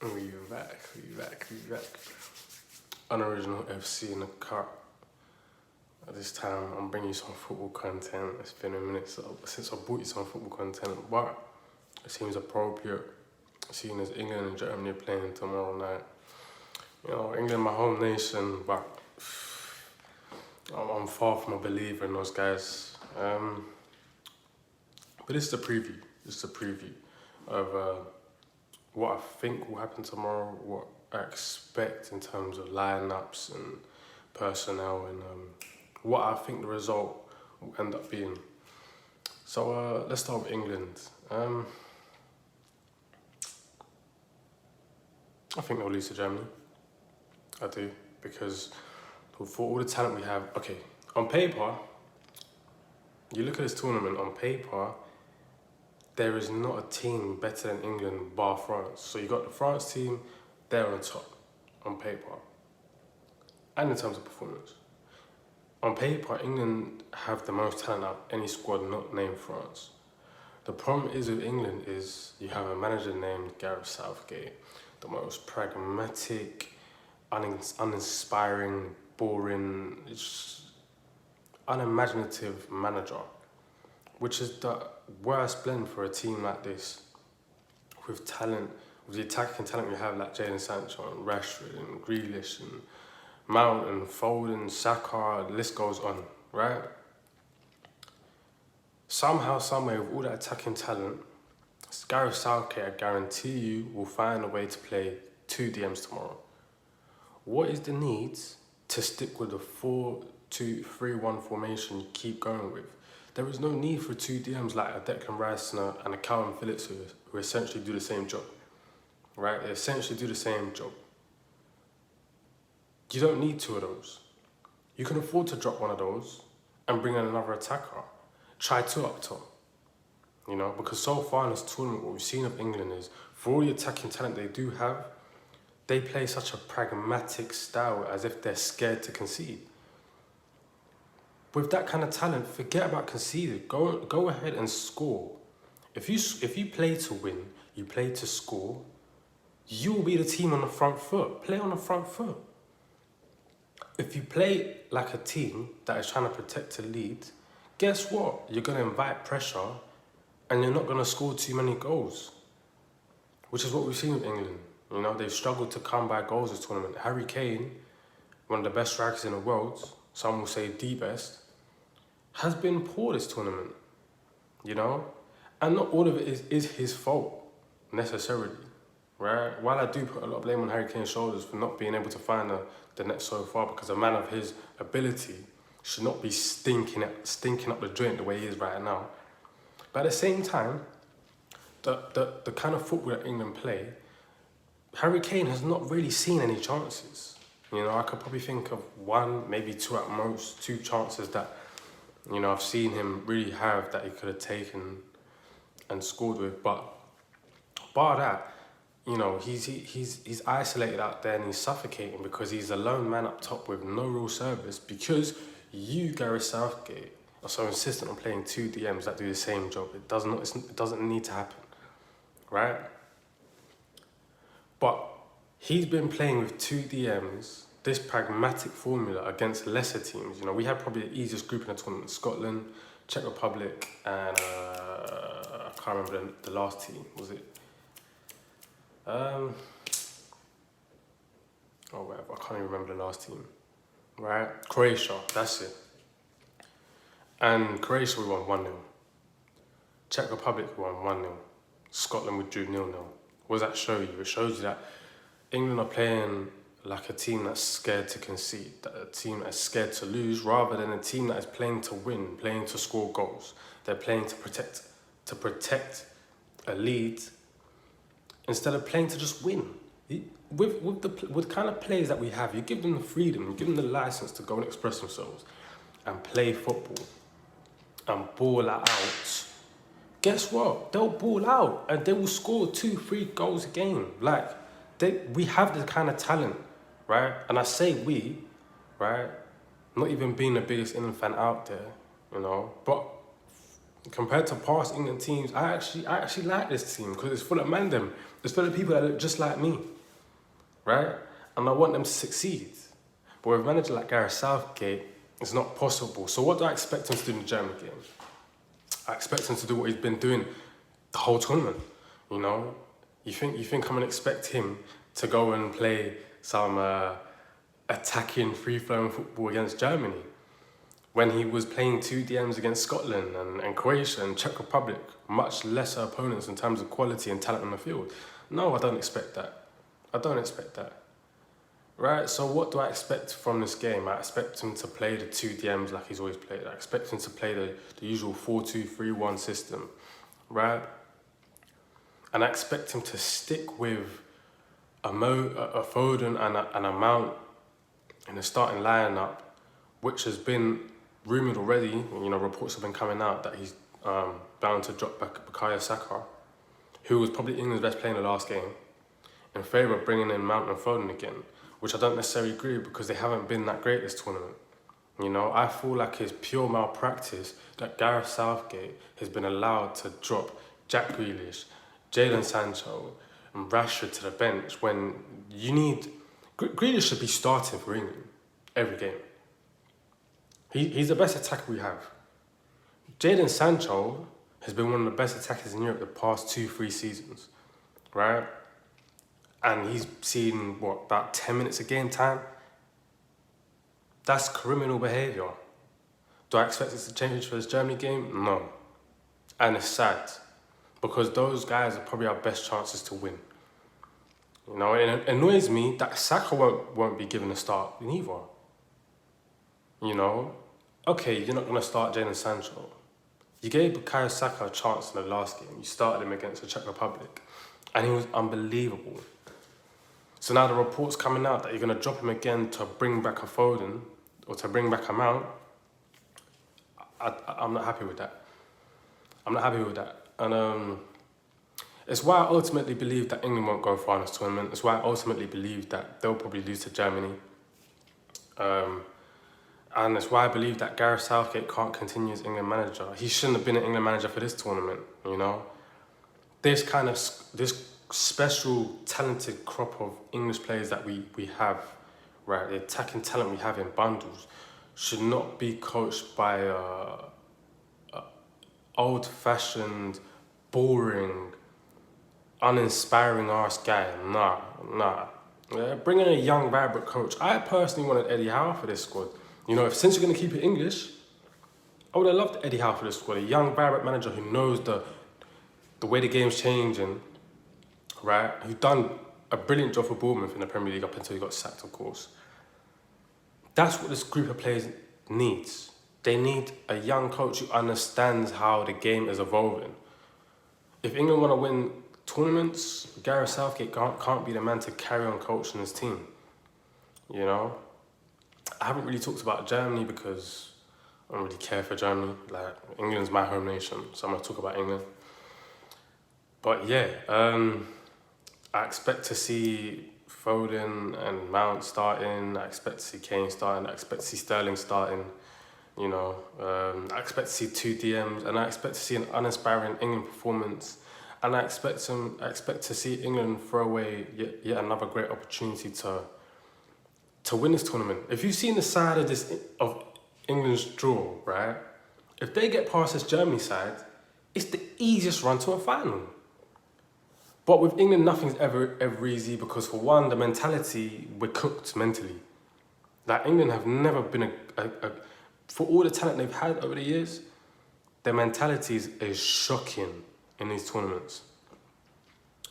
We back. Unoriginal FC in the cut. At this time, I'm bringing you some football content. It's been a minute since I brought you some football content, but it seems appropriate seeing as England and Germany are playing tomorrow night. You know, England, my home nation, but I'm far from a believer in those guys. But this is the preview. This is a preview of what I think will happen tomorrow, what I expect in terms of lineups and personnel, and what I think the result will end up being. So let's start with England. I think they'll lose to Germany. I do, because for all the talent we have, okay, on paper, you look at this tournament, on paper, there is not a team better than England bar France. So you got the France team, they're on top on paper. And in terms of performance. On paper, England have the most talent out of any squad not named France. The problem is with England is you have a manager named Gareth Southgate, the most pragmatic, uninspiring, boring, unimaginative manager, which is the worst blend for a team like this, with talent, with the attacking talent we have like Jadon Sancho and Rashford and Grealish and Mount and Foden, Saka, the list goes on, right? Somehow, someway, with all that attacking talent, Gareth Southgate, I guarantee you, will find a way to play 2 DMs tomorrow. What is the need to stick with the 4-2-3-1 formation you keep going with? There is no need for 2 DMs like a Declan Rice and a Calvin Phillips who essentially do the same job, right? They essentially do the same job. You don't need 2 of those. You can afford to drop one of those and bring in another attacker. Try 2 up top, you know, because so far in this tournament, what we've seen of England is, for all the attacking talent they do have, they play such a pragmatic style as if they're scared to concede. With that kind of talent, forget about conceding. Go ahead and score. If you play to win, you play to score, you will be the team on the front foot. Play on the front foot. If you play like a team that is trying to protect a lead, guess what? You're going to invite pressure and you're not going to score too many goals, which is what we've seen with England. You know, they've struggled to come by goals this tournament. Harry Kane, one of the best strikers in the world, some will say the best, has been poor this tournament, you know? And not all of it is his fault, necessarily, right? While I do put a lot of blame on Harry Kane's shoulders for not being able to find the net so far, because a man of his ability should not be stinking up the joint the way he is right now. But at the same time, the kind of football that England play, Harry Kane has not really seen any chances. You know, I could probably think of 1, maybe 2 at most, 2 chances that, you know, I've seen him really have that he could have taken and scored with. But bar that, you know, he's isolated out there and he's suffocating because he's a lone man up top with no real service, because you, Gareth Southgate, are so insistent on playing 2 DMs that do the same job. It doesn't need to happen, right? But he's been playing with 2 DMs, this pragmatic formula against lesser teams. You know, we had probably the easiest group in the tournament: Scotland, Czech Republic, and I can't remember the last team. Was it? Whatever. I can't even remember the last team. Right? Croatia. That's it. And Croatia, we won 1-0. Czech Republic, we won 1-0. Scotland withdrew 0-0. What does that show you? It shows you that England are playing like a team that's scared to concede, that a team that's scared to lose, rather than a team that is playing to win, playing to score goals. They're playing to protect a lead instead of playing to just win. With the kind of players that we have, you give them the freedom, you give them the license to go and express themselves and play football and ball out. Guess what? They'll ball out and they will score 2-3 goals a game. Like, we have the kind of talent, right? And I say we, right? Not even being the biggest England fan out there, you know. But Compared to past England teams, I actually like this team because it's full of mandem. It's full of people that look just like me, right? And I want them to succeed. But with a manager like Gareth Southgate, it's not possible. So what do I expect him to do in the German game? I expect him to do what he's been doing the whole tournament. You know, you think I'm gonna expect him to go and play some attacking, free-flowing football against Germany when he was playing 2 DMs against Scotland and Croatia and Czech Republic, much lesser opponents in terms of quality and talent on the field? No, I don't expect that. I don't expect that. Right, so what do I expect from this game? I expect him to play the 2 DMs like he's always played. I expect him to play the usual 4-2-3-1 system, right? And I expect him to stick with a Foden and a Mount in the starting lineup, which has been rumoured already. You know, reports have been coming out that he's bound to drop back Bukayo Saka, who was probably England's best player in the last game, in favour of bringing in Mount and Foden again, which I don't necessarily agree with because they haven't been that great this tournament. You know, I feel like it's pure malpractice that Gareth Southgate has been allowed to drop Jack Grealish, Jadon Sancho and Rashford to the bench when you need... Grealish should be starting for England every game. He's the best attacker we have. Jadon Sancho has been one of the best attackers in Europe the past 2-3 seasons, right? And he's seen, about 10 minutes of game time? That's criminal behaviour. Do I expect this to change for this Germany game? No. And it's sad, because those guys are probably our best chances to win. You know, and it annoys me that Saka won't be given a start neither. You know? Okay, you're not going to start Jadon Sancho. You gave Bukayo Saka a chance in the last game. You started him against the Czech Republic. And he was unbelievable. So now the report's coming out that you're going to drop him again to bring back a Foden or to bring back a Mount. I'm not happy with that. I'm not happy with that. And it's why I ultimately believe that England won't go far in this tournament. It's why I ultimately believe that they'll probably lose to Germany. And it's why I believe that Gareth Southgate can't continue as England manager. He shouldn't have been an England manager for this tournament, you know? This special, talented crop of English players that we have, right, the attacking talent we have in bundles, should not be coached by a old-fashioned, boring, uninspiring arse guy. Nah. Yeah, bring in a young, vibrant coach. I personally wanted Eddie Howe for this squad. You know, since you're going to keep it English, I would have loved Eddie Howe for this squad. A young, vibrant manager who knows the way the game's changing, right? Who's done a brilliant job for Bournemouth in the Premier League up until he got sacked, of course. That's what this group of players needs. They need a young coach who understands how the game is evolving. If England want to win tournaments, Gareth Southgate can't be the man to carry on coaching his team. You know? I haven't really talked about Germany because I don't really care for Germany. Like, England's my home nation, so I'm going to talk about England. But yeah, I expect to see Foden and Mount starting. I expect to see Kane starting. I expect to see Sterling starting. You know, I expect to see 2 DMs, and I expect to see an uninspiring England performance. And I expect to see England throw away yet another great opportunity to win this tournament. If you've seen the side of England's draw, right? If they get past this Germany side, it's the easiest run to a final. But with England, nothing's ever easy because, for one, the mentality, we're cooked mentally. Like, England have never been for all the talent they've had over the years, their mentality is shocking in these tournaments.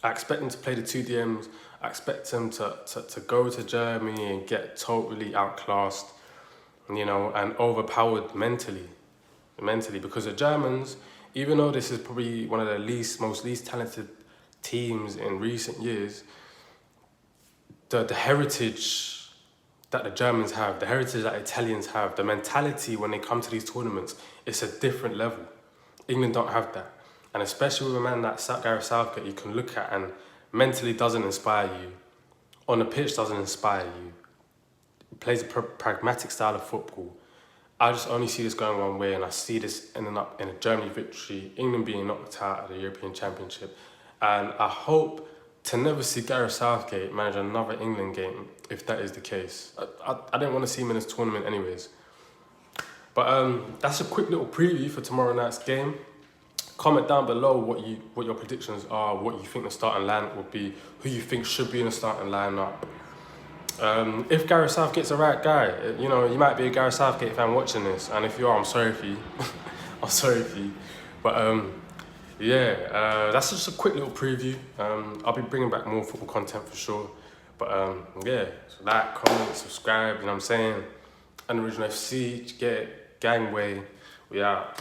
I expect them to play the 2 DMs. I expect them to go to Germany and get totally outclassed, you know, and overpowered mentally, because the Germans, even though this is probably one of the most least talented teams in recent years, the heritage that the Germans have, the heritage that Italians have, the mentality when they come to these tournaments, it's a different level. England don't have that. And especially with a man like Gareth Southgate, you can look at and mentally doesn't inspire you. On the pitch doesn't inspire you. He plays a pragmatic style of football. I just only see this going one way, and I see this ending up in a Germany victory, England being knocked out of the European Championship. And I hope to never see Gareth Southgate manage another England game if that is the case. I didn't want to see him in this tournament anyways. But that's a quick little preview for tomorrow night's game. Comment down below what your predictions are, what you think the starting lineup will be, who you think should be in the starting lineup. If Gareth Southgate's the right guy, you know, you might be a Gareth Southgate fan watching this, and if you are, I'm sorry for you. I'm sorry for you. But yeah, that's just a quick little preview. I'll be bringing back more football content for sure. But yeah, so like, comment, subscribe, you know what I'm saying? Unoriginal FC, get it, gangway, we out.